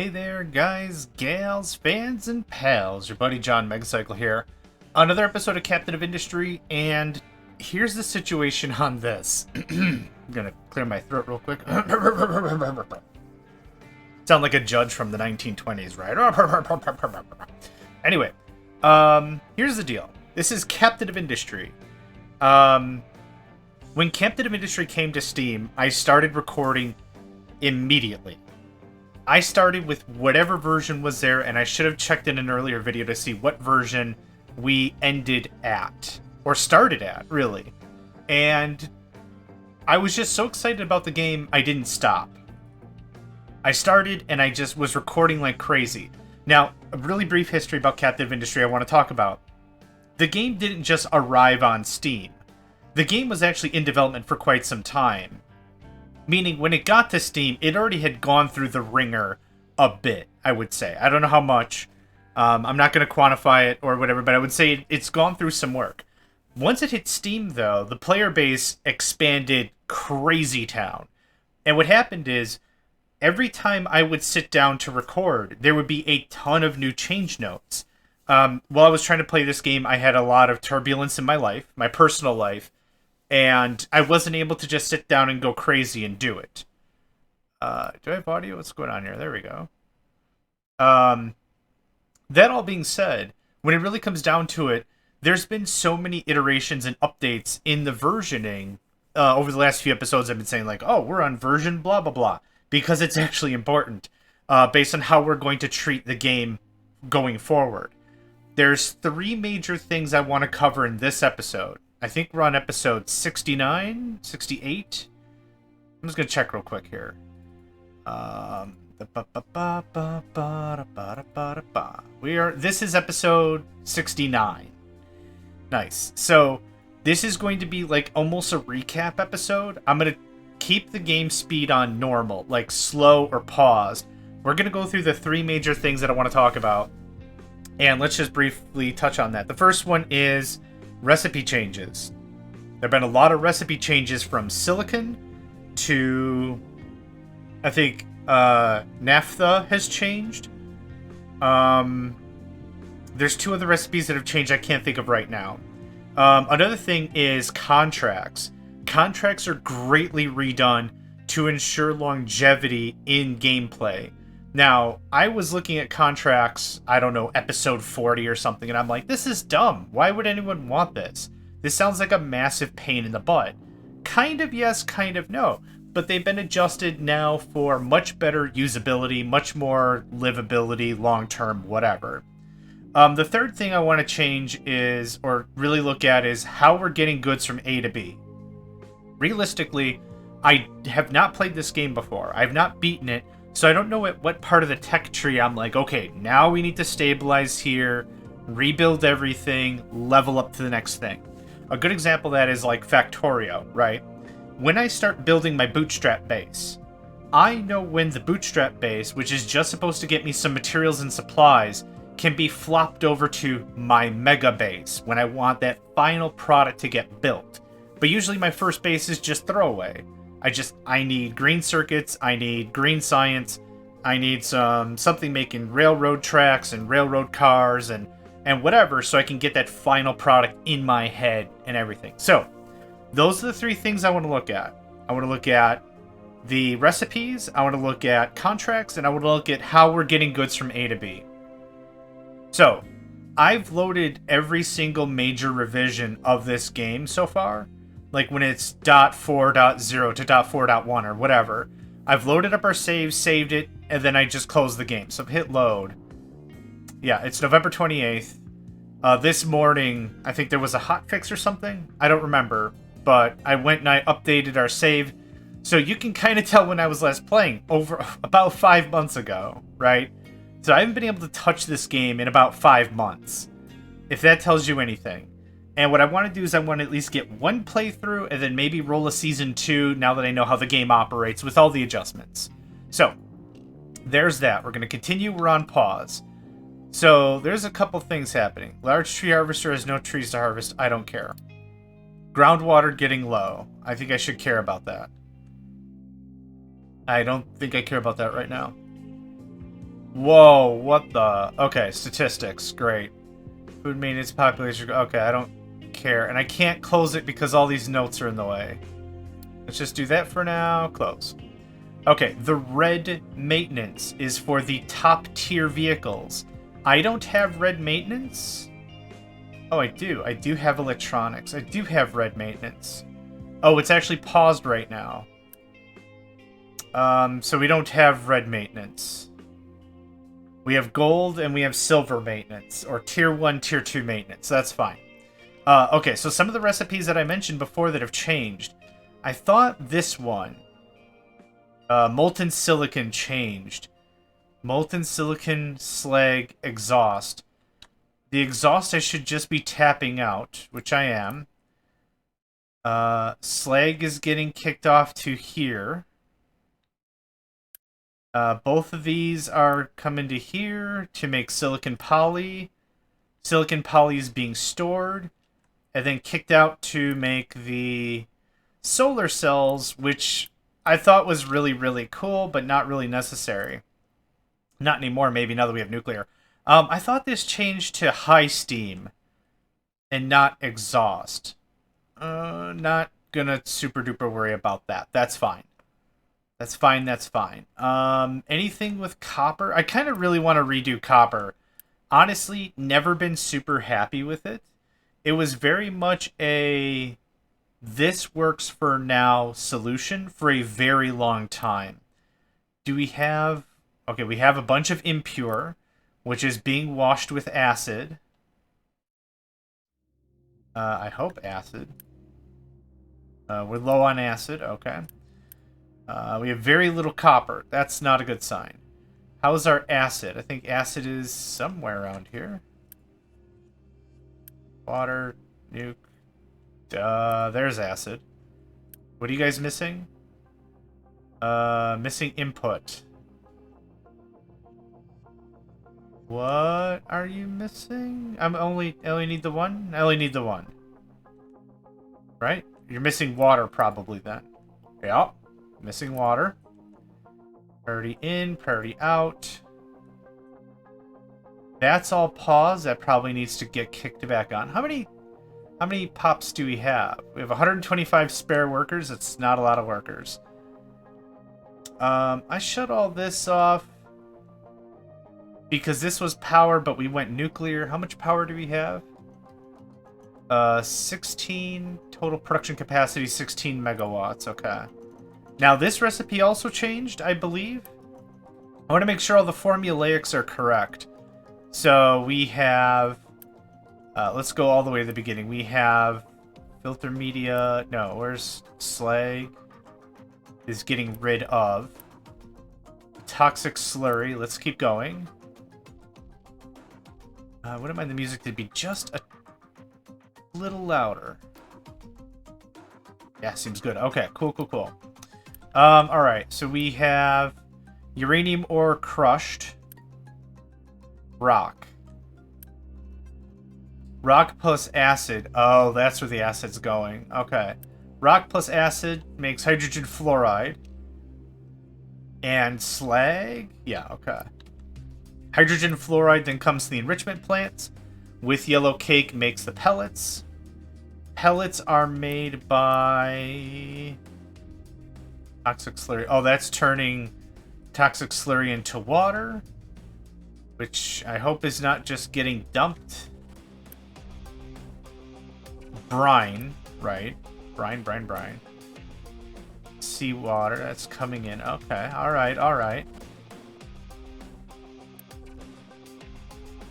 Hey there, guys, gals, fans, and pals. Your buddy JohnMegacycle here. Another episode of Captain of Industry, and here's the situation on this. I'm gonna clear my throat real quick. Sound like a judge from the 1920s, right? Anyway, here's the deal. This is Captain of Industry. When Captain of Industry came to Steam, I started recording immediately. I started with whatever version was there, and I should have checked in an earlier video to see what version we ended at, or started at, really. And I was just so excited about the game, I didn't stop. I started, and I just was recording like crazy. Now, a really brief history about Captain of Industry I want to talk about. The game didn't just arrive on Steam. The game was actually in development for quite some time. Meaning, when it got to Steam, it already had gone through the ringer a bit, I would say. I don't know how much. I'm not going to quantify it or whatever, but I would say it's gone through some work. Once it hit Steam, though, the player base expanded crazy town. And what happened is, every time I would sit down to record, there would be a ton of new change notes. While I was trying to play this game, I had a lot of turbulence in my life, my personal life, and I wasn't able to just sit down and go crazy and do it. Do I have audio? What's going on here? There we go. That all being said, when it really comes down to it, there's been so many iterations and updates in the versioning. Over the last few episodes, I've been saying like, oh, we're on version blah, blah, blah. Because it's actually important based on how we're going to treat the game going forward. There's 3 major things I want to cover in this episode. I think we're on episode 69, 68. I'm just going to check real quick here. This is episode 69. Nice. So this is going to be like almost a recap episode. I'm going to keep the game speed on normal, like slow or paused. We're going to go through the 3 major things that I want to talk about. And let's just briefly touch on that. The first one is recipe changes. There have been a lot of recipe changes from silicon to, I think, naphtha has changed. There's 2 other recipes that have changed I can't think of right now. Another thing is contracts. Contracts are greatly redone to ensure longevity in gameplay. Now, I was looking at contracts, I don't know, episode 40 or something, and I'm like, this is dumb. Why would anyone want this? This sounds like a massive pain in the butt. Kind of yes, kind of no. But they've been adjusted now for much better usability, much more livability, long-term, whatever. The third thing I want to change is, or really look at, is how we're getting goods from A to B. Realistically, I have not played this game before. I have not beaten it. So I don't know at what part of the tech tree I'm like, okay, now we need to stabilize here, rebuild everything, level up to the next thing. A good example of that is like Factorio, right? When I start building my bootstrap base, I know when the bootstrap base, which is just supposed to get me some materials and supplies, can be flopped over to my mega base when I want that final product to get built. But usually my first base is just throwaway. I need green circuits, I need green science, I need something making railroad tracks and railroad cars and whatever, so I can get that final product in my head and everything. So, those are the 3 things I want to look at. I want to look at the recipes, I want to look at contracts, and I want to look at how we're getting goods from A to B. So, I've loaded every single major revision of this game so far. Like when it's .4.0 to .4.1 or whatever. I've loaded up our saves, saved it, and then I just closed the game. So hit load. Yeah, it's November 28th. This morning, I think there was a hotfix or something. I don't remember. But I went and I updated our save. So you can kind of tell when I was last playing. Over about 5 months ago, right? So I haven't been able to touch this game in about 5 months. If that tells you anything. And what I want to do is I want to at least get 1 playthrough and then maybe roll a season 2 now that I know how the game operates with all the adjustments. So, there's that. We're going to continue. We're on pause. So, there's a couple things happening. Large tree harvester has no trees to harvest. I don't care. Groundwater getting low. I think I should care about that. I don't think I care about that right now. Whoa, what the? Okay, statistics, great. Food maintenance, population, okay, I don't care. And I can't close it because all these notes are in the way. Let's just do that for now, close. Okay, the red maintenance is for the top tier vehicles. I don't have red maintenance? Oh, I do. I do have electronics. I do have red maintenance. Oh, it's actually paused right now. So we don't have red maintenance. We have gold and we have silver maintenance, or tier 1, tier 2 maintenance. That's fine. Okay, so some of the recipes that I mentioned before that have changed. I thought this one, molten silicon, changed. Molten silicon slag exhaust. The exhaust I should just be tapping out, which I am. Slag is getting kicked off to here. Both of these are coming to here to make silicon poly. Silicon poly is being stored and then kicked out to make the solar cells, which I thought was really, really cool, but not really necessary. Not anymore, maybe, now that we have nuclear. I thought this changed to high steam and not exhaust. Not gonna super duper worry about that. That's fine. That's fine, that's fine. Anything with copper? I kind of really want to redo copper. Honestly, never been super happy with it. It was very much a this works for now solution for a very long time. Do we have... Okay, we have a bunch of impure, which is being washed with acid. I hope acid. We're low on acid, okay. We have very little copper. That's not a good sign. How's our acid? I think acid is somewhere around here. Water, nuke. There's acid. What are you guys missing? Missing input. What are you missing? I only need the one? I only need the one. Right? You're missing water probably then. Yeah. Missing water. Priority in, priority out. That's all paused. That probably needs to get kicked back on. How many pops do we have? We have 125 spare workers. That's not a lot of workers. I shut all this off because this was power, but we went nuclear. How much power do we have? 16 total production capacity, 16 megawatts. Okay. Now this recipe also changed, I believe. I want to make sure all the formulaics are correct. So we have, let's go all the way to the beginning. We have filter media. No, where's slag? Is getting rid of. Toxic slurry. Let's keep going. Wouldn't mind the music to be just a little louder. Yeah, seems good. Okay, cool, cool, cool. Alright, so we have uranium ore crushed. Rock. Rock plus acid. Oh, that's where the acid's going. Okay. Rock plus acid makes hydrogen fluoride. And slag? Yeah, okay. Hydrogen fluoride then comes to the enrichment plants. With yellow cake makes the pellets. Pellets are made by... toxic slurry. Oh, that's turning toxic slurry into water. Which I hope is not just getting dumped. Brine, right? Brine. Seawater, that's coming in. Okay, alright, alright.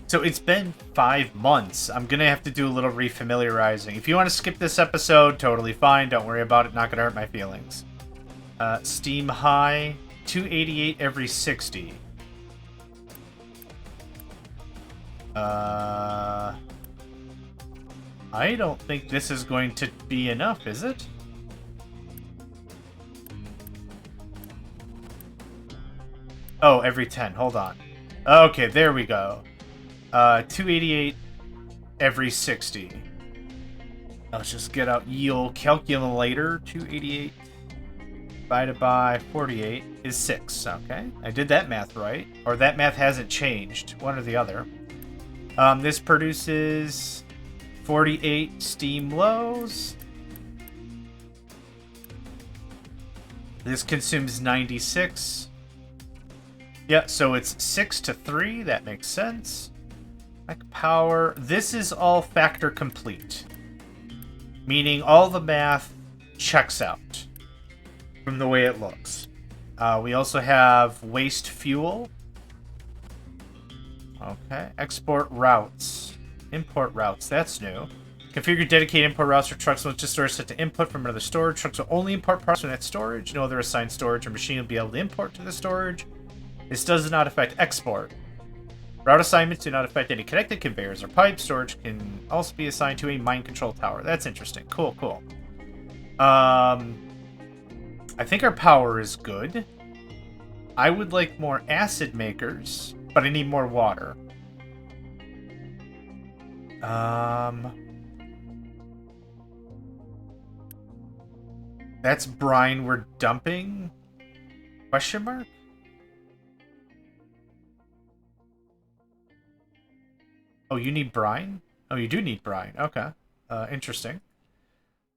So it's been 5 months. I'm gonna have to do a little refamiliarizing. If you want to skip this episode, totally fine. Don't worry about it. Not gonna hurt my feelings. Steam high, 288 every 60. I don't think this is going to be enough, is it? Oh, every 10. Hold on. Okay, there we go. 288 every 60. Let's just get out yield calculator. 288 divided by 48 is 6. Okay, I did that math right. Or that math hasn't changed. One or the other. This produces 48 steam lows. This consumes 96. Yeah, so it's 6 to 3. That makes sense. Mech power. This is all factor complete. Meaning all the math checks out from the way it looks. We also have waste fuel. Okay. Export routes. Import routes. That's new. Configure dedicated import routes for trucks with just storage set to input from another storage. Trucks will only import parts from that storage. No other assigned storage or machine will be able to import to the storage. This does not affect export. Route assignments do not affect any connected conveyors or pipes. Storage can also be assigned to a mind control tower. That's interesting. Cool, cool. I think our power is good. I would like more acid makers, but I need more water. That's brine we're dumping? Question mark? Oh, you need brine? Oh, you do need brine. Okay. Interesting.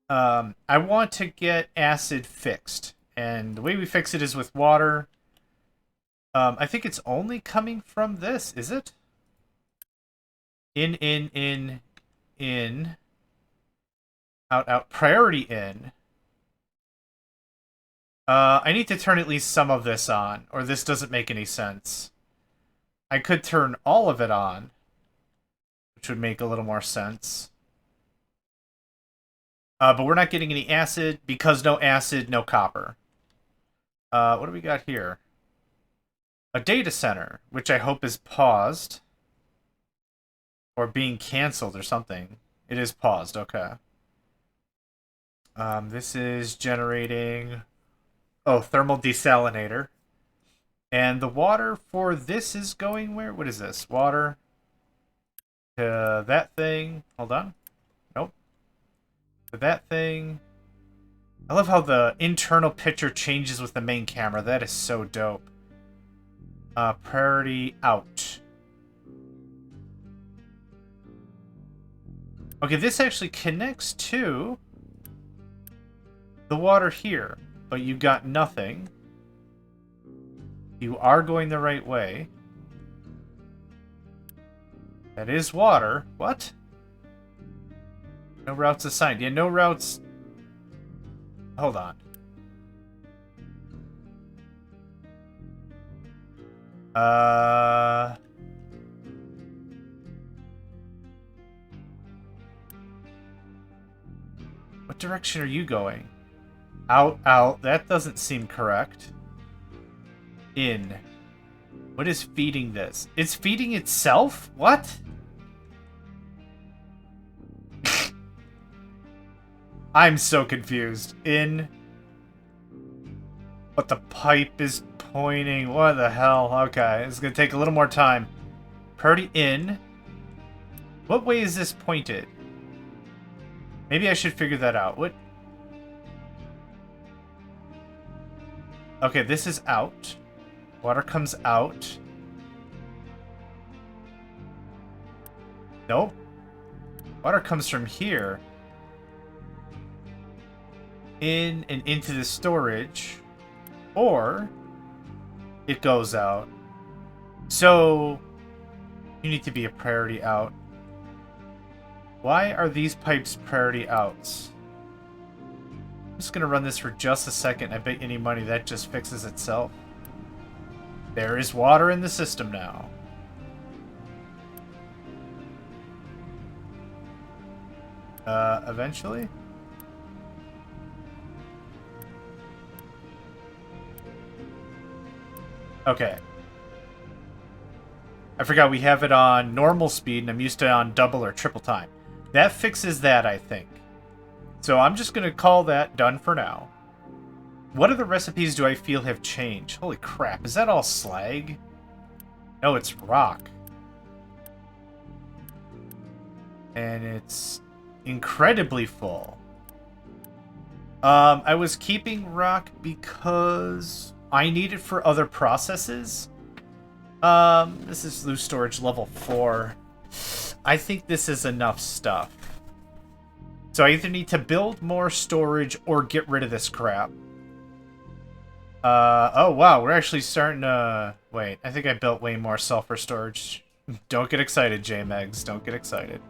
I want to get acid fixed. And the way we fix it is with water. I think it's only coming from this, is it? In. Out. Priority in. I need to turn at least some of this on, or this doesn't make any sense. I could turn all of it on, which would make a little more sense. But we're not getting any acid, because no acid, no copper. What do we got here? A data center, which I hope is paused. Or being canceled or something. It is paused, okay. This is generating... Oh, thermal desalinator. And the water for this is going where? What is this? Water to that thing. Hold on. Nope. To that thing. I love how the internal picture changes with the main camera. That is so dope. Priority out. Okay, this actually connects to the water here. But you got nothing. You are going the right way. That is water. What? No routes assigned. Yeah, no routes... Hold on. What direction are you going? Out. That doesn't seem correct. In. What is feeding this? It's feeding itself? What? I'm so confused. In. But the pipe is pointing. What the hell? Okay, it's gonna take a little more time. Priority in. What way is this pointed? Maybe I should figure that out. What? Okay, this is out. Water comes out. Nope. Water comes from here. In and into the storage. Or it goes out. So you need to be a priority out. Why are these pipes priority outs? I'm just gonna run this for just a second. I bet any money that just fixes itself. There is water in the system now. Eventually? Okay. I forgot we have it on normal speed and I'm used to it on double or triple time. That fixes that, I think. So I'm just going to call that done for now. What other recipes do I feel have changed? Holy crap, is that all slag? No, it's rock. And it's incredibly full. I was keeping rock because I need it for other processes. This is loose storage level 4. I think this is enough stuff. So I either need to build more storage or get rid of this crap. Oh wow, we're actually starting to... Wait, I think I built way more sulfur storage. Don't get excited, JMegs. Don't get excited.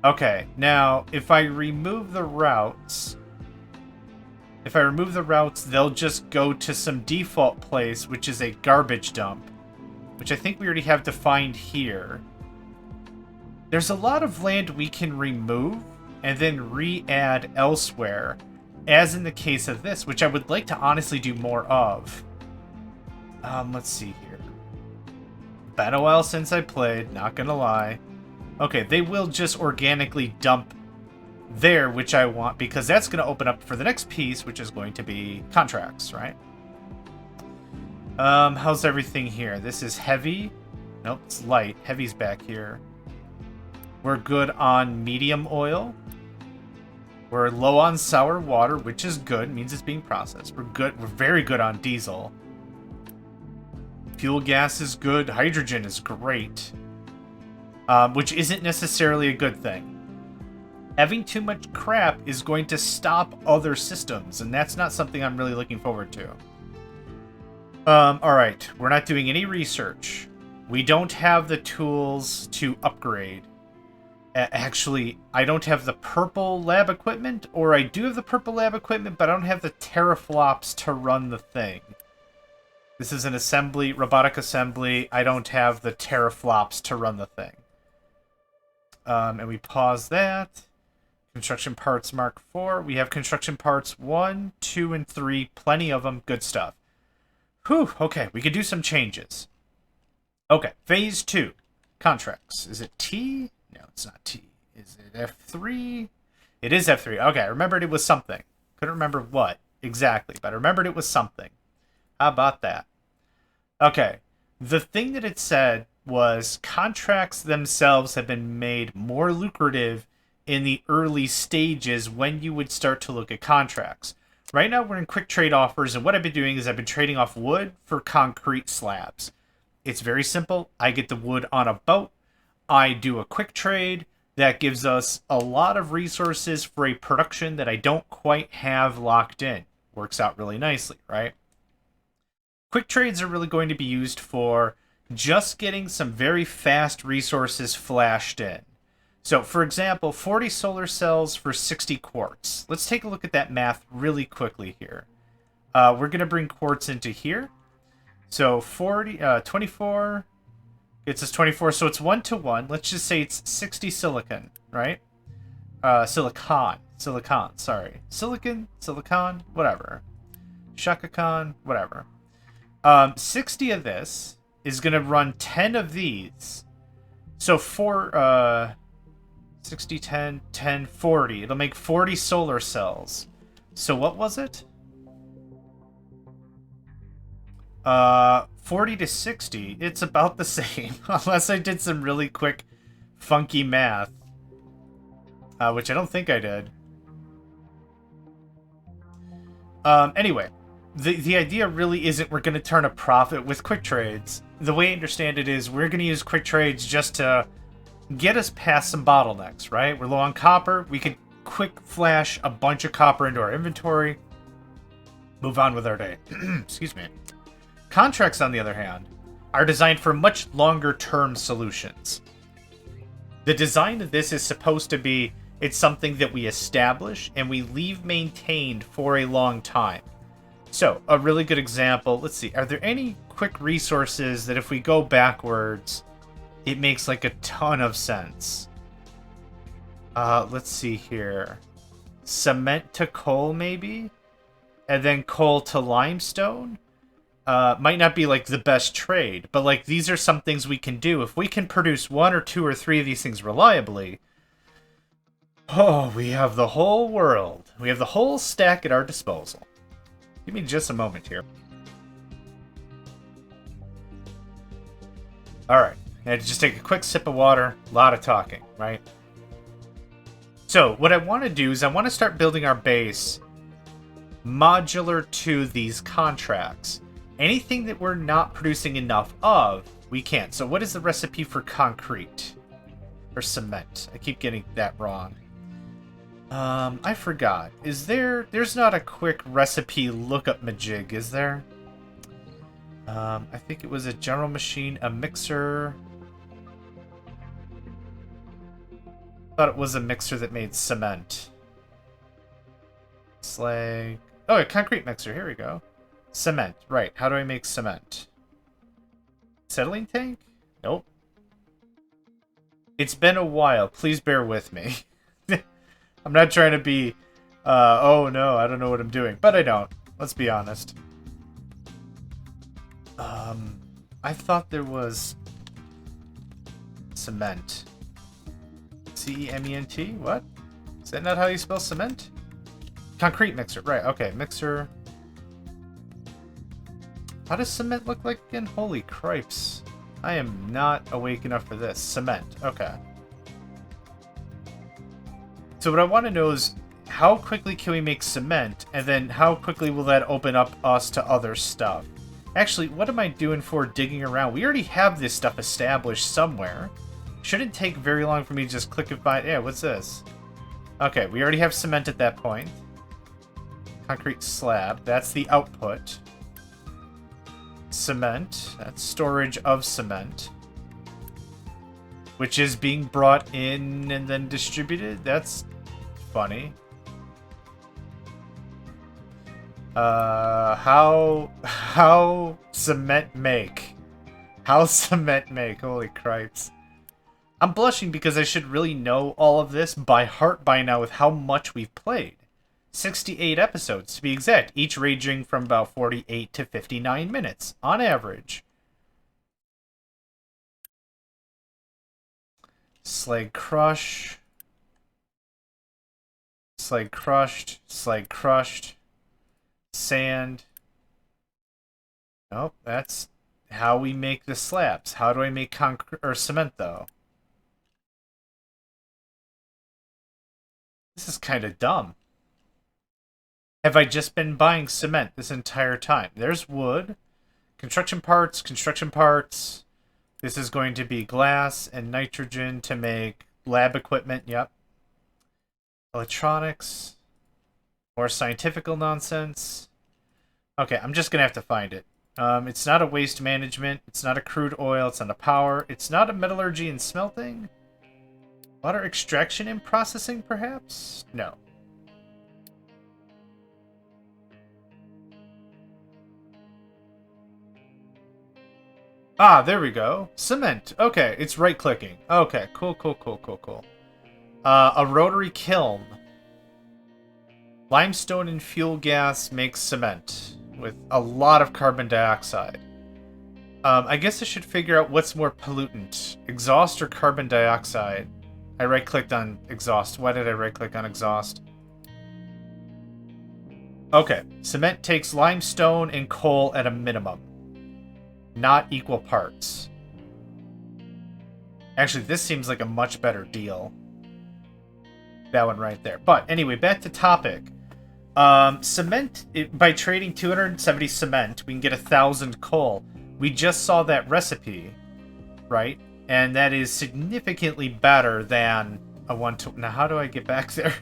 Okay, now, if I remove the routes... If I remove the routes, they'll just go to some default place, which is a garbage dump. Which I think we already have defined here. There's a lot of land we can remove and then re-add elsewhere, as in the case of this, which I would like to honestly do more of. Let's see here. Been a while since I played, not gonna lie. Okay, they will just organically dump there, which I want, because that's going to open up for the next piece, which is going to be contracts, right? How's everything here? This is heavy. Nope, it's light. Heavy's back here. We're good on medium oil. We're low on sour water, which is good. Means it's being processed. We're good. We're very good on diesel. Fuel gas is good. Hydrogen is great. Which isn't necessarily a good thing. Having too much crap is going to stop other systems, and that's not something I'm really looking forward to. Alright, we're not doing any research. We don't have the tools to upgrade. Actually, I don't have the purple lab equipment, or I do have the purple lab equipment, but I don't have the teraflops to run the thing. This is an assembly, robotic assembly. I don't have the teraflops to run the thing. And we pause that. Construction parts Mark 4. We have construction parts 1, 2, and 3. Plenty of them. Good stuff. Whew. Okay, we could do some changes. Okay, phase 2. Contracts. Is it T? No, it's not T. Is it F3? It is F3. Okay, I remembered it was something. Couldn't remember what exactly, but I remembered it was something. How about that? Okay, the thing that it said was contracts themselves have been made more lucrative in the early stages when you would start to look at contracts. Right now we're in quick trade offers, and what I've been doing is I've been trading off wood for concrete slabs. It's very simple. I get the wood on a boat. I do a quick trade. That gives us a lot of resources for a production that I don't quite have locked in. Works out really nicely, right? Quick trades are really going to be used for just getting some very fast resources flashed in. So, for example, 40 solar cells for 60 quartz. Let's take a look at that math really quickly here. We're going to bring quartz into here. So, 24 gets us 24. So, it's 1 to 1. Let's just say it's 60 silicon, right? Silicon, sorry. Silicon, whatever. Shaka-Khan, whatever. 60 of this is going to run 10 of these. So, 60, 10, 10, 40. It'll make 40 solar cells. So what was it? 40 to 60. It's about the same. Unless I did some really quick, funky math. Which I don't think I did. Anyway. The idea really isn't we're going to turn a profit with quick trades. The way I understand it is we're going to use quick trades just to get us past some bottlenecks, right? We're low on copper. We could quick flash a bunch of copper into our inventory. Move on with our day. Excuse me. Contracts, on the other hand, are designed for much longer-term solutions. The design of this is supposed to be, it's something that we establish and we leave maintained for a long time. So, a really good example, let's see, are there any quick resources that if we go backwards, it makes like a ton of sense? Let's see here. Cement to coal, maybe? And then coal to limestone? Might not be like the best trade, but like these are some things we can do. If we can produce 1 or 2 or 3 of these things reliably, oh, we have the whole world. We have the whole stack at our disposal. Give me just a moment here. Alright, I had to just take a quick sip of water. A lot of talking, right? So, what I want to do is I want to start building our base modular to these contracts. Anything that we're not producing enough of, we can't. So what is the recipe for concrete? Or cement? I keep getting that wrong. I forgot. There's not a quick recipe lookup majig, is there? I think it was a general machine, a mixer. Thought it was a mixer that made cement. Slag. Oh, a concrete mixer. Here we go. Cement. Right. How do I make cement? Settling tank? Nope. It's been a while. Please bear with me. I'm not trying to be, oh no, I don't know what I'm doing. But I don't. Let's be honest. I thought there was cement. C-E-M-E-N-T? What? Is that not how you spell cement? Concrete mixer. Right, okay. Mixer. How does cement look like again? Holy cripes. I am not awake enough for this. Cement. Okay. So what I want to know is how quickly can we make cement, and then how quickly will that open up us to other stuff? Actually, what am I doing for digging around? We already have this stuff established somewhere. Shouldn't take very long for me to just click and find... Yeah, what's this? Okay, we already have cement at that point. Concrete slab. That's the output. Cement. That's storage of cement. Which is being brought in and then distributed. That's funny. How cement make? How cement make? Holy cripes. I'm blushing because I should really know all of this by heart by now with how much we've played. 68 episodes to be exact, each ranging from about 48 to 59 minutes on average. Slag crush. Slag crushed. Slag crushed. Sand. Nope, that's how we make the slabs. How do I make concrete or cement though? This is kind of dumb. Have I just been buying cement this entire time? There's wood. Construction parts, construction parts. This is going to be glass and nitrogen to make lab equipment. Yep. Electronics. More scientifical nonsense. Okay, I'm just going to have to find it. It's not a waste management. It's not a crude oil. It's not a power. It's not a metallurgy and smelting. Water extraction and processing, perhaps? No. Ah, there we go. Cement. Okay, it's right-clicking. Okay, cool, cool, cool, cool, cool. A rotary kiln. Limestone and fuel gas makes cement with a lot of carbon dioxide. I guess I should figure out what's more pollutant, exhaust or carbon dioxide. I right-clicked on exhaust. Why did I right-click on exhaust? Okay, cement takes limestone and coal at a minimum. Not equal parts. Actually, this seems like a much better deal. That one right there. But anyway, back to topic. Cement, by trading 270 cement, we can get 1,000 coal. We just saw that recipe, right? And that is significantly better than a 1 to... Now, how do I get back there?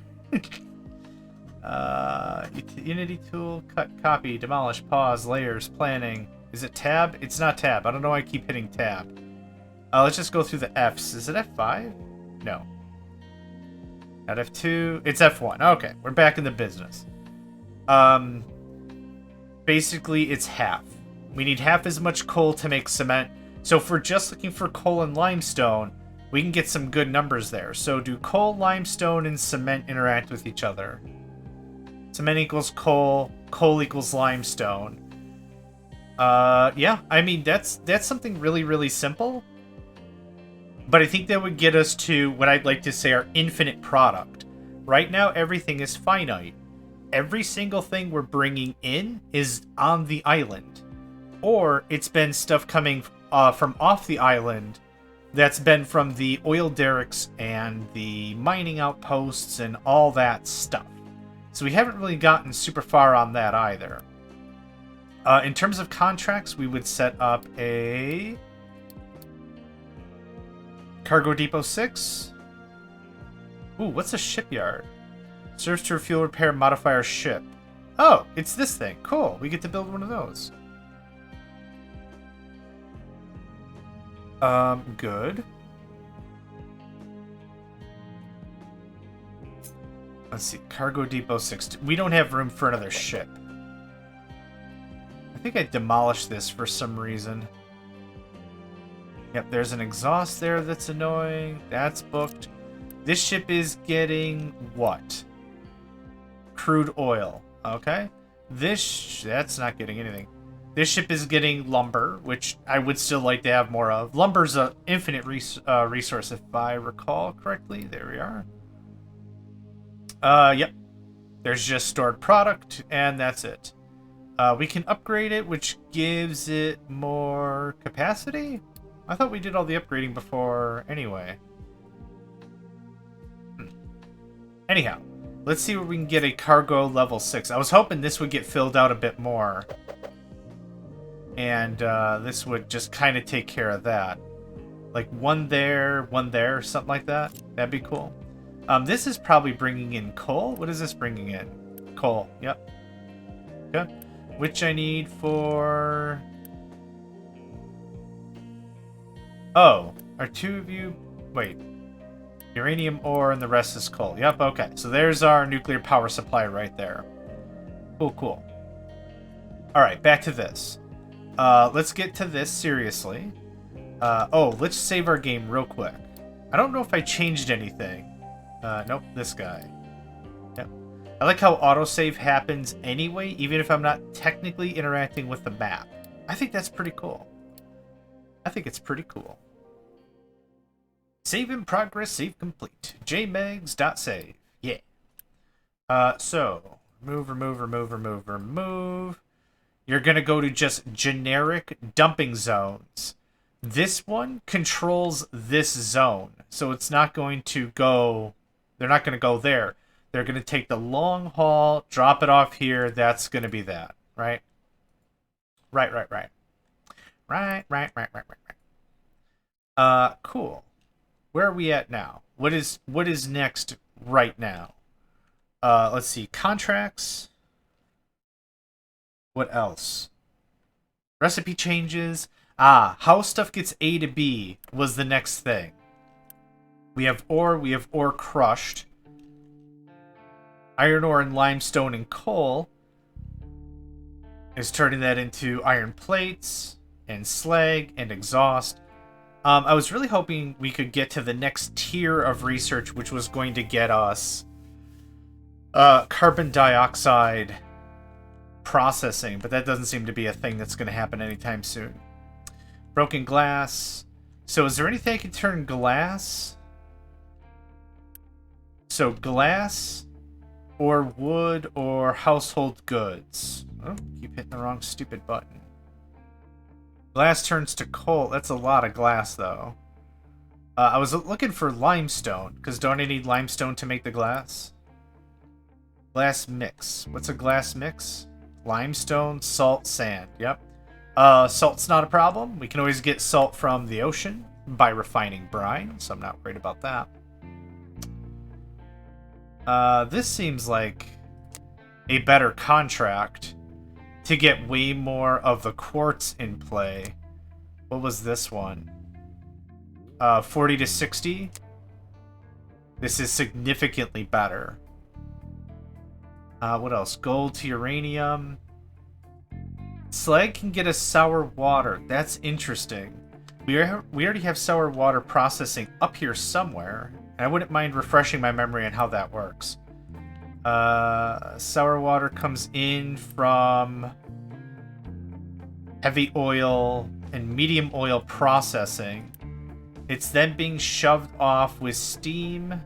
Unity tool, cut, copy, demolish, pause, layers, planning. Is it tab? It's not tab. I don't know why I keep hitting tab. Let's just go through the Fs. Is it F5? No. Not F2. It's F1. Okay, we're back in the business. Basically, it's half. We need half as much coal to make cement. So if we're just looking for coal and limestone, we can get some good numbers there. So do coal, limestone, and cement interact with each other? Cement equals coal. Coal equals limestone. Yeah, I mean, that's something really, really simple. But I think that would get us to what I'd like to say our infinite product. Right now, everything is finite. Every single thing we're bringing in is on the island. Or it's been stuff coming from off the island that's been from the oil derricks and the mining outposts and all that stuff. So we haven't really gotten super far on that either. In terms of contracts, we would set up a Cargo Depot 6. Ooh, what's a shipyard? Serves to refuel, repair, modify our ship. Oh, it's this thing. Cool. We get to build one of those. Good. Let's see. Cargo Depot 6. We don't have room for another ship. I think I demolished this for some reason. Yep, there's an exhaust there that's annoying. That's booked. This ship is getting what? Crude oil. Okay. That's not getting anything. This ship is getting lumber, which I would still like to have more of. Lumber's an infinite resource, if I recall correctly. There we are. Yep. There's just stored product, and that's it. We can upgrade it, which gives it more capacity? I thought we did all the upgrading before anyway. Anyhow, let's see where we can get a cargo level 6. I was hoping this would get filled out a bit more. And this would just kind of take care of that. Like one there, something like that. That'd be cool. This is probably bringing in coal. What is this bringing in? Coal. Yep. Okay. Which I need for... Oh, are two of you... Wait. Uranium ore and the rest is coal. Yep, okay. So there's our nuclear power supply right there. Cool, cool. Alright, back to this. Let's get to this seriously. Oh, let's save our game real quick. I don't know if I changed anything. Nope, this guy. Yep. I like how autosave happens anyway, even if I'm not technically interacting with the map. I think that's pretty cool. I think it's pretty cool. Save in progress, save complete. JMegs.save. Yeah. So, remove. You're going to go to just generic dumping zones. This one controls this zone. So it's not going to go... They're not going to go there. They're going to take the long haul, drop it off here. That's going to be that, right? Right. Cool. Where are we at now? What is next right now? Let's see. Contracts. What else? Recipe changes. How stuff gets A to B was the next thing. We have ore crushed. Iron ore and limestone and coal is turning that into iron plates and slag and exhaust. I was really hoping we could get to the next tier of research, which was going to get us carbon dioxide processing, but that doesn't seem to be a thing that's going to happen anytime soon. Broken glass. So is there anything I can turn glass? So glass or wood or household goods. Oh, keep hitting the wrong stupid button. Glass turns to coal. That's a lot of glass, though. I was looking for limestone, because don't I need limestone to make the glass? Glass mix. What's a glass mix? Limestone, salt, sand. Yep. Salt's not a problem. We can always get salt from the ocean by refining brine, so I'm not worried about that. This seems like a better contract to get way more of the quartz in play. What was this one? 40 to 60? This is significantly better. What else? Gold to uranium. Slag can get us sour water. That's interesting. We already have sour water processing up here somewhere. And I wouldn't mind refreshing my memory on how that works. Sour water comes in from heavy oil and medium oil processing. It's then being shoved off with steam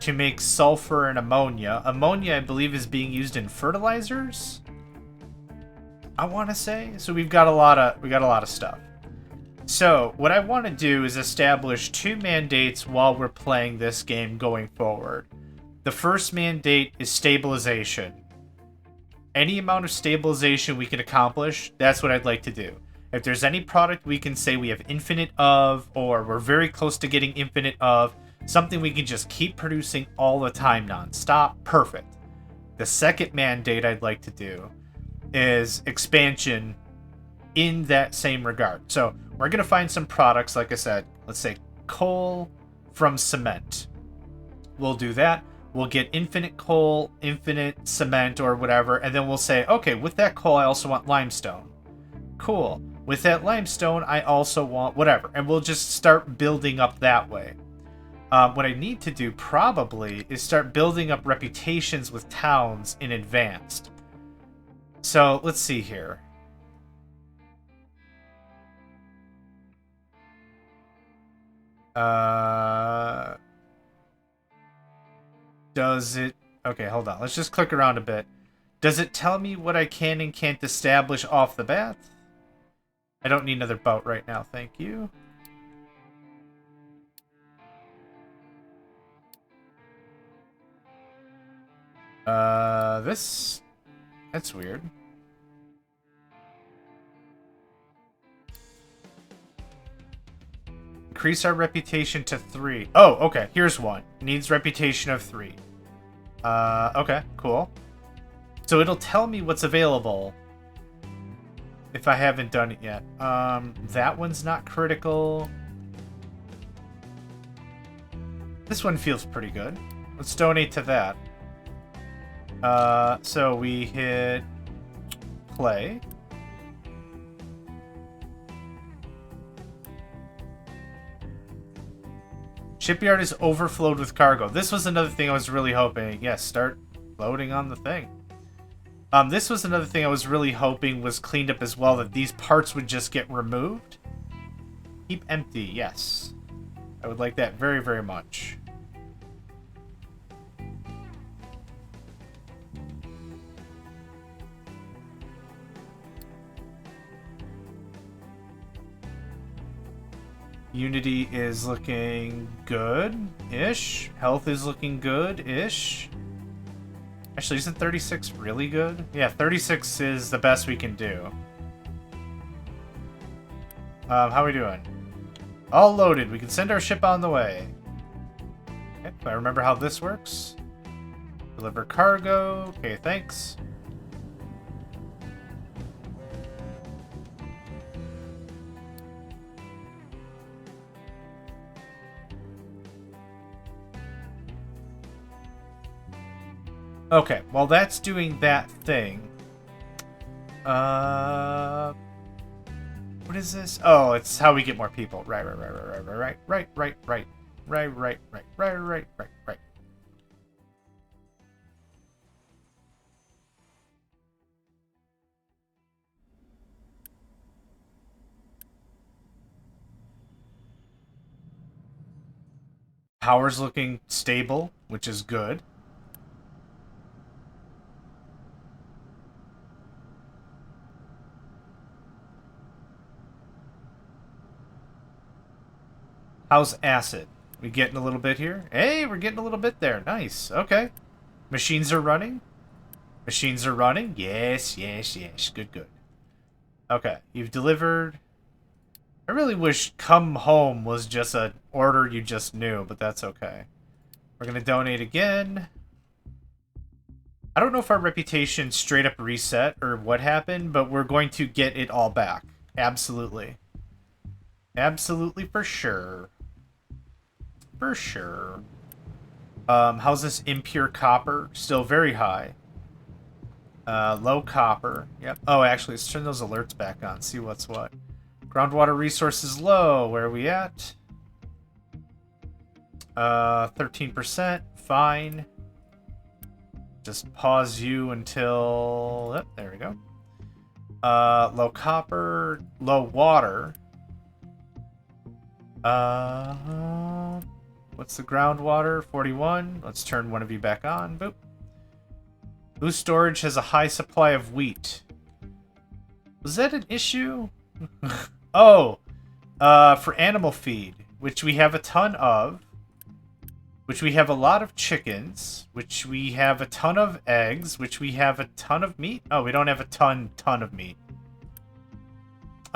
to make sulfur and ammonia. Ammonia, I believe, is being used in fertilizers, I want to say. So we've got a lot of stuff. So what I want to do is establish 2 mandates while we're playing this game going forward. The first mandate is stabilization. Any amount of stabilization we can accomplish, that's what I'd like to do. If there's any product we can say we have infinite of, or we're very close to getting infinite of, something we can just keep producing all the time non-stop, perfect. The second mandate I'd like to do is expansion in that same regard. So we're going to find some products, like I said, let's say coal from cement. We'll do that. We'll get infinite coal, infinite cement, or whatever, and then we'll say, okay, with that coal, I also want limestone. Cool. With that limestone, I also want whatever. And we'll just start building up that way. What I need to do probably is start building up reputations with towns in advance. So let's see here. Does it... Okay, hold on. Let's just click around a bit. Does it tell me what I can and can't establish off the bat? I don't need another boat right now, thank you. That's weird. Increase our reputation to 3. Oh, okay. Here's one. Needs reputation of 3. Okay, cool. So it'll tell me what's available if I haven't done it yet. That one's not critical. This one feels pretty good. Let's donate to that. So we hit play. Shipyard is overflowed with cargo. This was another thing I was really hoping. Yes, start loading on the thing. This was another thing I was really hoping was cleaned up as well, that these parts would just get removed. Keep empty, yes. I would like that very, very much. Unity is looking good-ish. Health is looking good-ish. Actually, isn't 36 really good? Yeah, 36 is the best we can do. How are we doing? All loaded. We can send our ship on the way. Okay, I remember how this works. Deliver cargo. Okay, thanks. Okay, while that's doing that thing, what is this? Oh, it's how we get more people. Right. Power's looking stable, which is good. How's acid? We getting a little bit here? Hey, we're getting a little bit there. Nice. Okay. Machines are running? Machines are running? Yes. Good. Okay. You've delivered. I really wish come home was just an order you just knew, but that's okay. We're going to donate again. I don't know if our reputation straight up reset or what happened, but we're going to get it all back. Absolutely. Absolutely for sure. For sure. How's this impure copper? Still very high. Low copper. Yep. Oh, actually, let's turn those alerts back on. See what's what. Groundwater resources low. Where are we at? 13%. Fine. Just pause you until... Oh, there we go. Low copper. Low water. What's the groundwater? 41. Let's turn one of you back on. Boop. Whose storage has a high supply of wheat? Was that an issue? Oh, for animal feed, which we have a ton of. which we have a lot of chickens, which we have a ton of eggs, which we have a ton of meat. Oh, we don't have a ton of meat.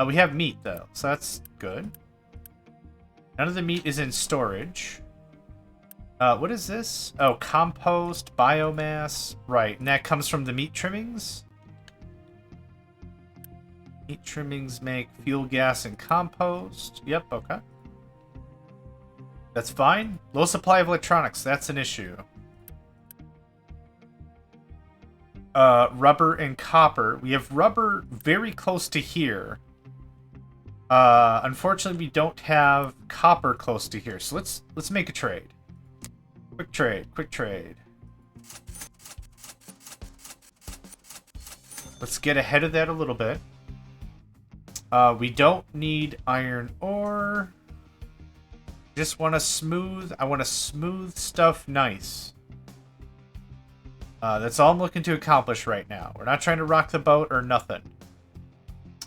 We have meat, though, so that's good. None of the meat is in storage. What is this? Oh, compost, biomass. Right, and that comes from the meat trimmings. Meat trimmings make fuel gas and compost. Yep, okay. That's fine. Low supply of electronics, that's an issue. Rubber and copper. We have rubber very close to here. Unfortunately, we don't have copper close to here, so let's make a trade. Quick trade. Let's get ahead of that a little bit. We don't need iron ore. Just want to smooth. I want to smooth stuff nice. That's all I'm looking to accomplish right now. We're not trying to rock the boat or nothing.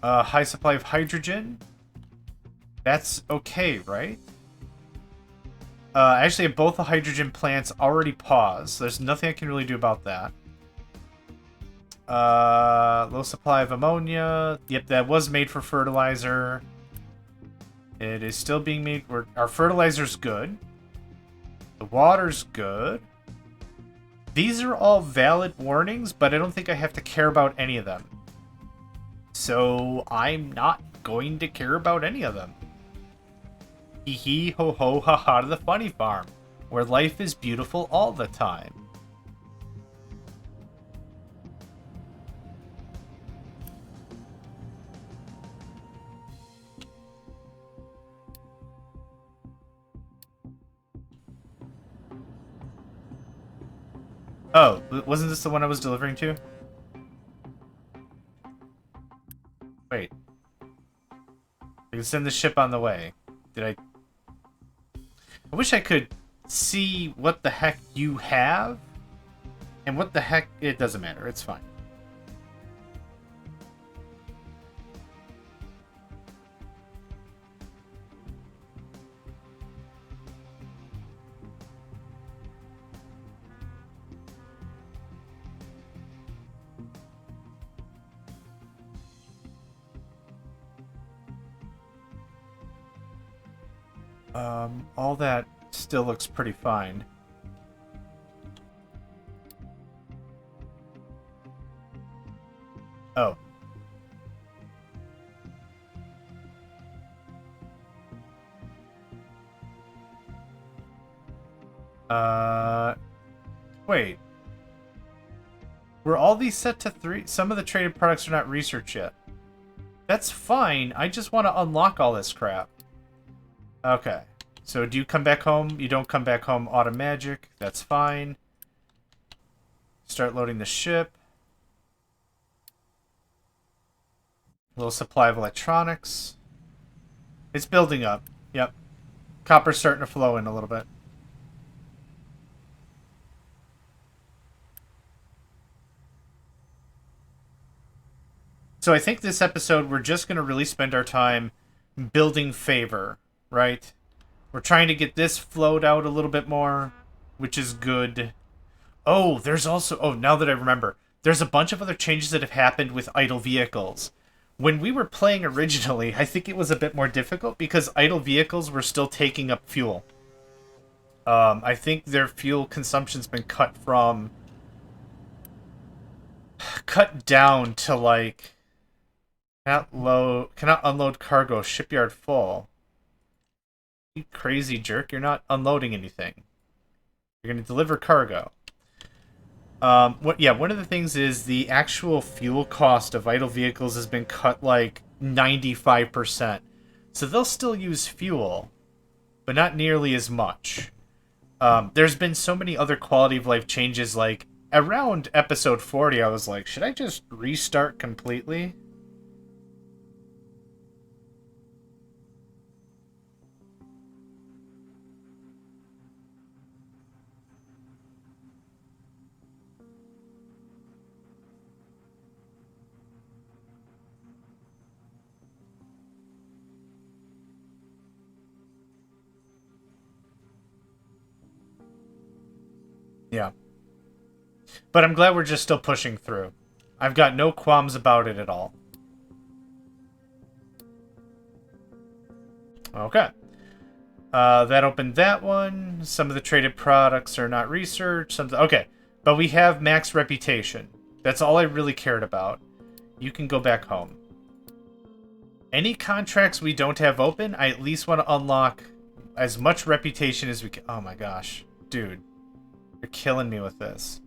High supply of hydrogen. That's okay, right? Actually, both the hydrogen plants already paused. So there's nothing I can really do about that. Low supply of ammonia. Yep, that was made for fertilizer. It is still being made. Our fertilizer's good. The water's good. These are all valid warnings, but I don't think I have to care about any of them. So I'm not going to care about any of them. Hee hee ho ho ha ha to the funny farm, where life is beautiful all the time. Oh, wasn't this the one I was delivering to? Wait. I can send the ship on the way. Did I... I wish I could see what the heck you have. And what the heck... It doesn't matter. It's fine. All that still looks pretty fine. Oh. Wait. Were all these set to 3? Some of the traded products are not researched yet. That's fine. I just want to unlock all this crap. Okay. So do you come back home? You don't come back home automagic. That's fine. Start loading the ship. Little supply of electronics. It's building up. Yep. Copper's starting to flow in a little bit. So I think this episode we're just going to really spend our time building favor, right? We're trying to get this flowed out a little bit more, which is good. Oh, there's also... Oh, now that I remember. There's a bunch of other changes that have happened with idle vehicles. When we were playing originally, I think it was a bit more difficult because idle vehicles were still taking up fuel. I think their fuel consumption's been cut down to, like... Cannot unload cargo, shipyard full. You crazy jerk, you're not unloading anything. You're going to deliver cargo. One of the things is the actual fuel cost of idle vehicles has been cut like 95%. So they'll still use fuel, but not nearly as much. There's been so many other quality of life changes, like around episode 40, I was like, should I just restart completely? But I'm glad we're just still pushing through. I've got no qualms about it at all. Okay. That opened that one. Some of the traded products are not researched. Okay. But we have max reputation. That's all I really cared about. You can go back home. Any contracts we don't have open, I at least want to unlock as much reputation as we can. Oh my gosh. Dude. You're killing me with this.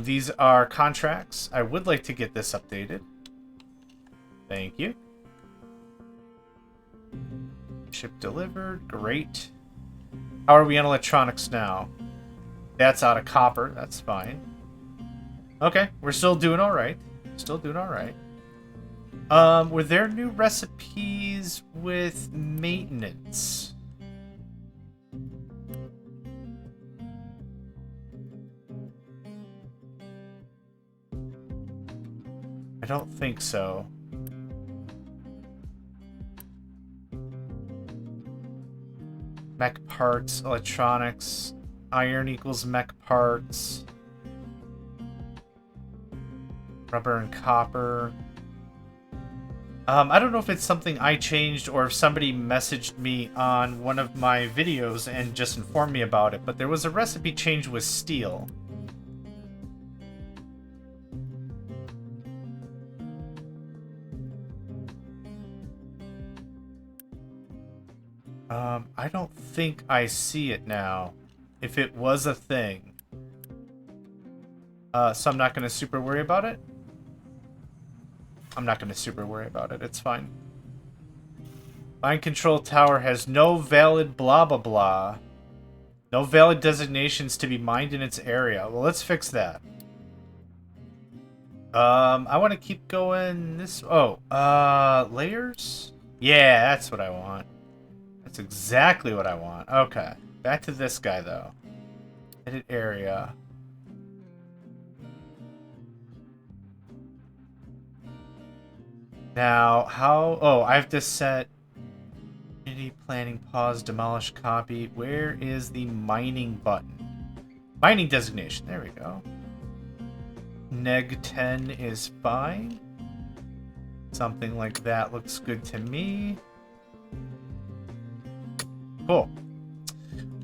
These are contracts. I would like to get this updated. Thank you. Ship delivered. Great. How are we on electronics now? That's out of copper. That's fine. Okay. We're still doing alright. Still doing alright. Were there new recipes with maintenance? I don't think so. Mech parts, electronics, iron equals mech parts, rubber and copper. I don't know if it's something I changed or if somebody messaged me on one of my videos and just informed me about it, but there was a recipe change with steel. I don't think I see it now. If it was a thing. So I'm not going to super worry about it. I'm not going to super worry about it. It's fine. Mind control tower has no valid blah blah blah. No valid designations to be mined in its area. Well, let's fix that. I want to keep going this... Oh, layers? Yeah, that's what I want. That's exactly what I want. Okay. Back to this guy, though. Edit area. Now, how... Oh, I have to set... Unity planning, pause, demolish, copy. Where is the mining button? Mining designation. There we go. Neg 10 is fine. Something like that looks good to me. Cool.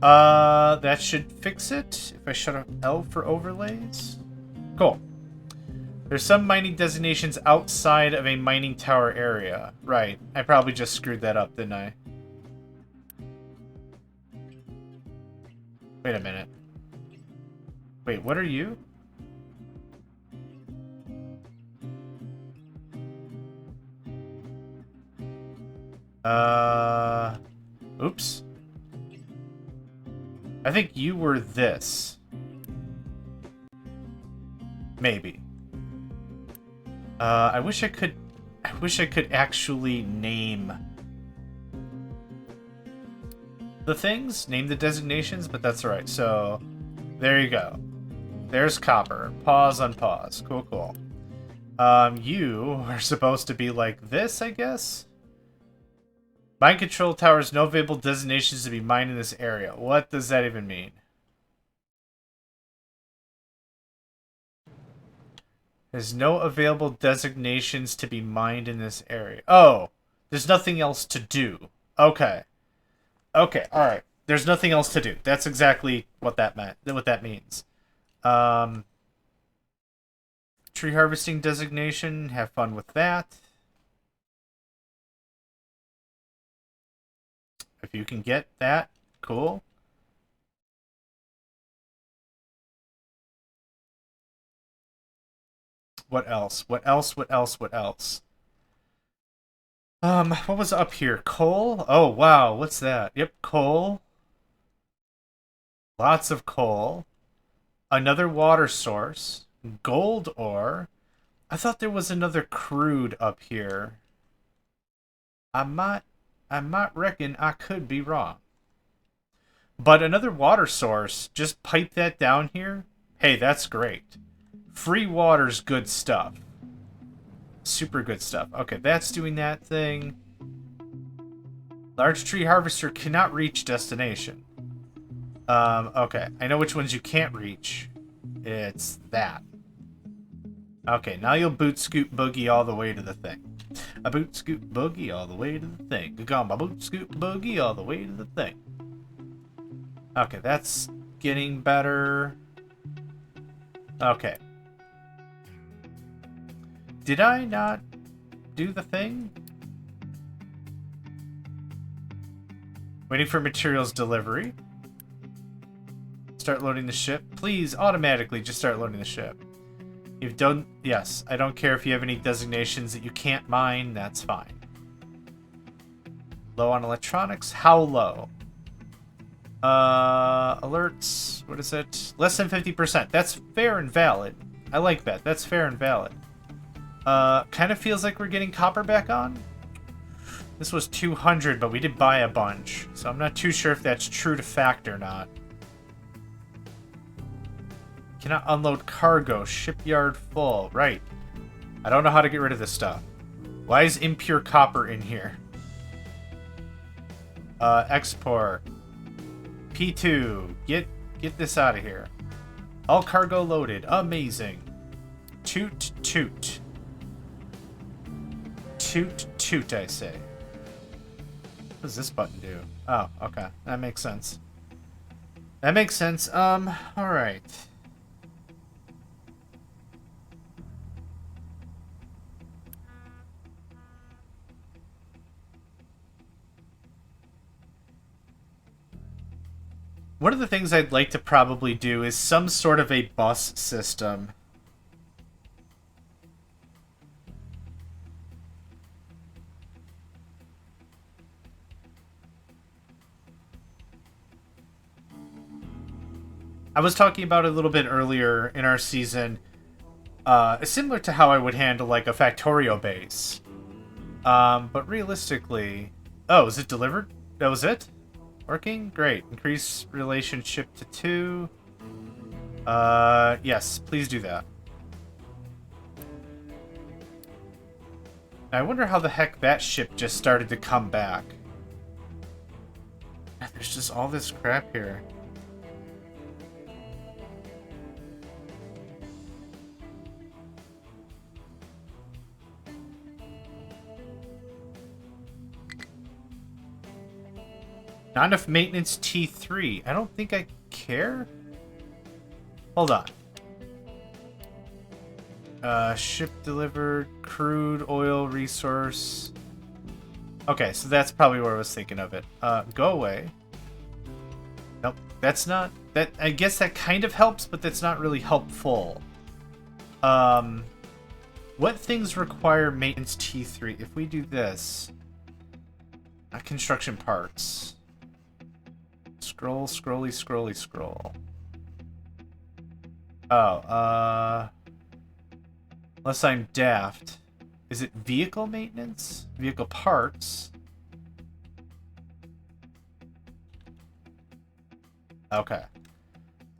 That should fix it. If I shut off L for overlays. Cool. There's some mining designations outside of a mining tower area. Right. I probably just screwed that up, didn't I? Wait a minute. Wait, what are you? Oops. I think you were this. Maybe. I wish I could actually name the things, name the designations, but that's alright. So, there you go. There's copper. Pause, unpause. Cool, cool. You are supposed to be like this, I guess? Mine control towers, no available designations to be mined in this area. What does that even mean? There's no available designations to be mined in this area. Oh, there's nothing else to do. Okay. Okay, alright. There's nothing else to do. That's exactly what that meant. What that means. Tree harvesting designation. Have fun with that. If you can get that, cool. What else? What else? What else? What else? What was up here? Coal? Oh, wow. What's that? Yep, coal. Lots of coal. Another water source. Gold ore. I thought there was another crude up here. I might reckon I could be wrong. But another water source, just pipe that down here. Hey, that's great. Free water's good stuff. Super good stuff. Okay, that's doing that thing. Large tree harvester cannot reach destination. Okay, I know which ones you can't reach. It's that. Okay, now you'll boot scoot boogie all the way to the thing. A boot scoot boogie all the way to the thing. Gone, boot scoot boogie all the way to the thing. Okay, that's getting better. Okay. Did I not do the thing? Waiting for materials delivery. Start loading the ship. Please, automatically, just start loading the ship. You've done... Yes, I don't care if you have any designations that you can't mine. That's fine. Low on electronics. How low? Alerts. What is it? Less than 50%. That's fair and valid. I like that. That's fair and valid. Kind of feels like we're getting copper back on. This was 200, but we did buy a bunch. So I'm not too sure if that's true to fact or not. Cannot unload cargo. Shipyard full. Right. I don't know how to get rid of this stuff. Why is impure copper in here? Export. P2. Get this out of here. All cargo loaded. Amazing. Toot, toot. Toot, toot, I say. What does this button do? Oh, okay. That makes sense. That makes sense. Alright. One of the things I'd like to probably do is some sort of a bus system. I was talking about it a little bit earlier in our season, similar to how I would handle like a Factorio base. But realistically... Oh, is it delivered? That was it? Working? Great. Increase relationship to 2. Yes, please do that. I wonder how the heck that ship just started to come back. There's just all this crap here. Not enough maintenance T3. I don't think I care. Hold on. Ship delivered, crude oil resource. Okay, so that's probably where I was thinking of it. Go away. Nope, that's not... That, I guess that kind of helps, but that's not really helpful. What things require maintenance T3? If we do this... Not construction parts. Scroll, scrolly, scrolly, scroll. Oh, unless I'm daft. Is it vehicle maintenance? Vehicle parts? Okay.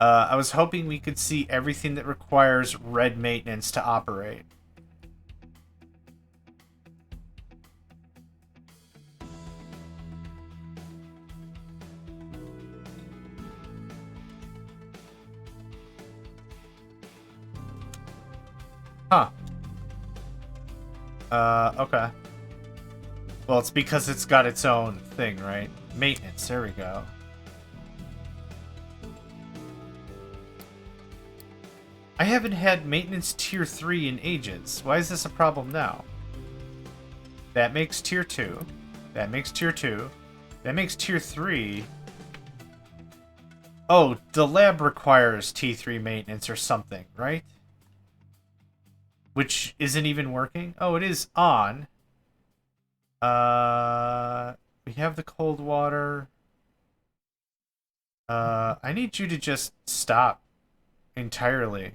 I was hoping we could see everything that requires red maintenance to operate. Huh. Okay. Well, it's because it's got its own thing, right? Maintenance, there we go. I haven't had maintenance tier 3 in ages. Why is this a problem now? That makes tier 2. That makes tier 2. That makes tier 3. Oh, the lab requires T3 maintenance or something, right? Which isn't even working. Oh, it is on. We have the cold water. I need you to just stop entirely.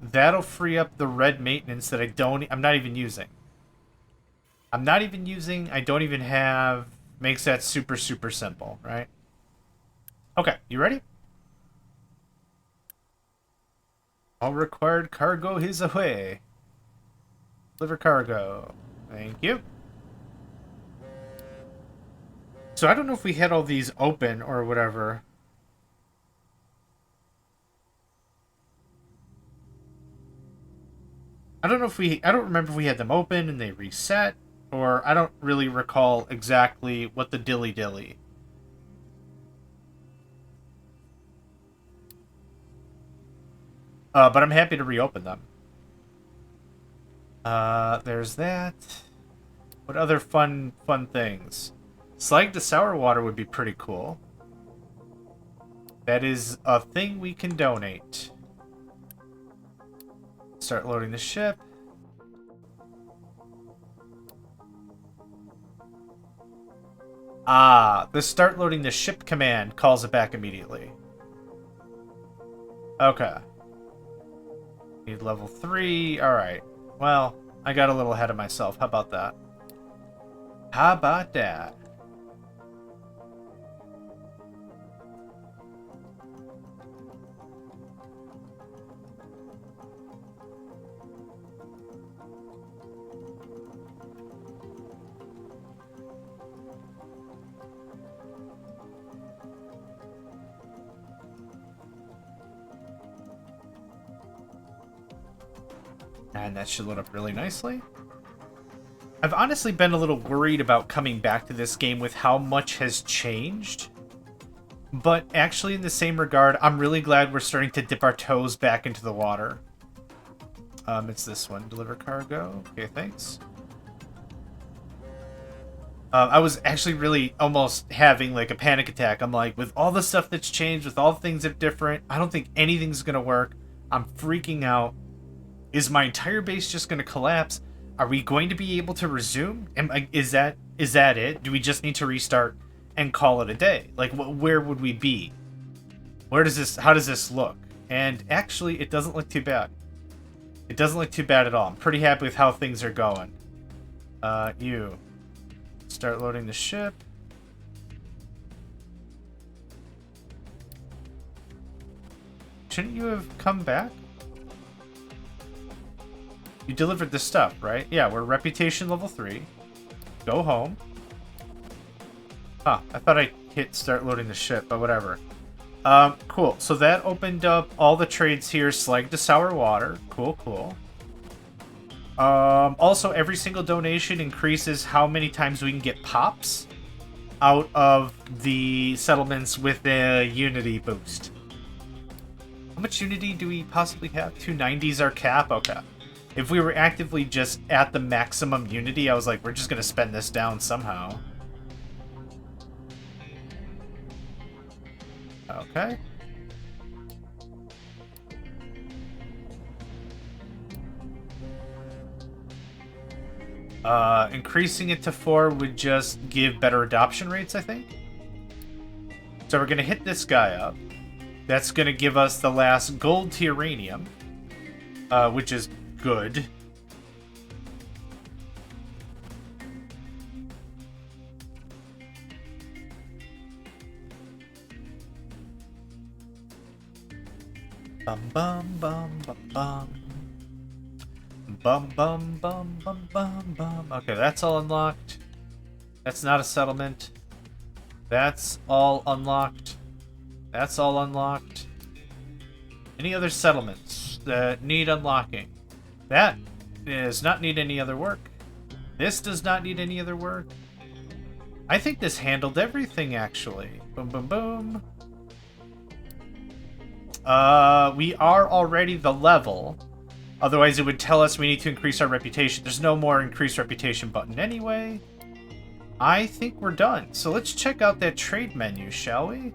That'll free up the red maintenance that I'm not even using. I'm not even using, I don't even have, makes that super, super simple, right? Okay, you ready? All required cargo is away. Deliver cargo. Thank you. So I don't know if we had all these open or whatever. I don't know if I don't remember if we had them open and they reset, or I don't really recall exactly what the dilly-dilly. But I'm happy to reopen them. There's that. What other fun things? Slag to sour water would be pretty cool. That is a thing we can donate. Start loading the ship. Ah, the start loading the ship command calls it back immediately. Okay. Need level 3. Alright. Well, I got a little ahead of myself. How about that? How about that? And that should load up really nicely. I've honestly been a little worried about coming back to this game with how much has changed. But actually, in the same regard, I'm really glad we're starting to dip our toes back into the water. It's this one. Deliver cargo. Okay, thanks. I was actually really almost having like a panic attack. I'm like, with all the stuff that's changed, with all the things that are different, I don't think anything's going to work. I'm freaking out. Is my entire base just going to collapse? Are we going to be able to resume? Is that it? Do we just need to restart and call it a day? Like, where would we be? How does this look? And actually, it doesn't look too bad. It doesn't look too bad at all. I'm pretty happy with how things are going. You. Start loading the ship. Shouldn't you have come back? You delivered the stuff, right? Yeah, we're reputation level 3. Go home. Huh, I thought I hit start loading the ship, but whatever. Cool. So that opened up all the trades here. Slag to sour water. Cool, cool. Also, every single donation increases how many times we can get pops out of the settlements with a Unity boost. How much Unity do we possibly have? 290 is our cap? Okay. If we were actively just at the maximum Unity, I was like, we're just going to spend this down somehow. Okay. Increasing it to 4 would just give better adoption rates, I think. So we're going to hit this guy up. That's going to give us the last gold to uranium, which is good. Bum bum bum bum bum. Bum bum bum bum bum bum. Okay, that's all unlocked. That's not a settlement. That's all unlocked. That's all unlocked. Any other settlements that need unlocking? That does not need any other work. This does not need any other work. I think this handled everything, actually. Boom, boom, boom. We are already the level. Otherwise, it would tell us we need to increase our reputation. There's no more increase reputation button anyway. I think we're done. So let's check out that trade menu, shall we?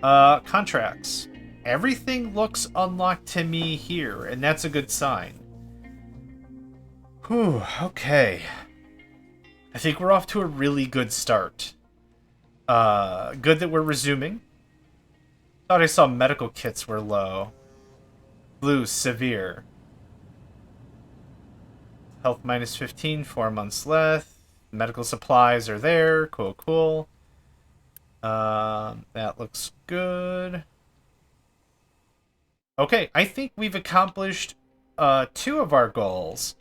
Contracts. Everything looks unlocked to me here, and that's a good sign. Whew, okay. I think we're off to a really good start. Good that we're resuming. Thought I saw medical kits were low. Blue, severe. Health minus 15, 4 months left. Medical supplies are there. Cool, cool. That looks good. Okay, I think we've accomplished 2 of our goals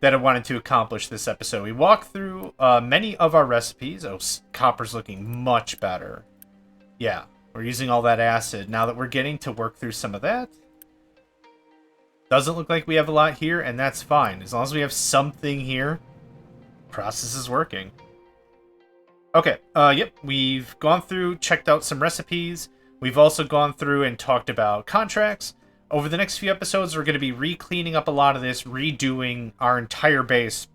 that I wanted to accomplish this episode. We walked through many of our recipes. Oh, copper's looking much better. Yeah, we're using all that acid. Now that we're getting to work through some of that. Doesn't look like we have a lot here, and that's fine. As long as we have something here, process is working. Okay, yep, we've gone through, checked out some recipes. We've also gone through and talked about contracts. Over the next few episodes, we're going to be re-cleaning up a lot of this, redoing our entire base,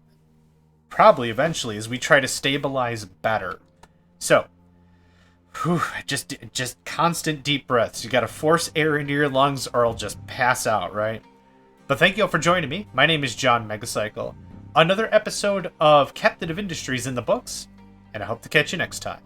probably eventually, as we try to stabilize better. So, just constant deep breaths. You got to force air into your lungs or I'll just pass out, right? But thank you all for joining me. My name is JohnMegacycle. Another episode of Captain of Industries in the books, and I hope to catch you next time.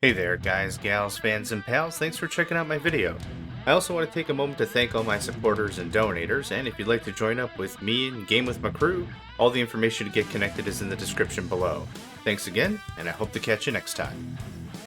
Hey there, guys, gals, fans, and pals. Thanks for checking out my video. I also want to take a moment to thank all my supporters and donators, and if you'd like to join up with me and game with my crew, all the information to get connected is in the description below. Thanks again, and I hope to catch you next time.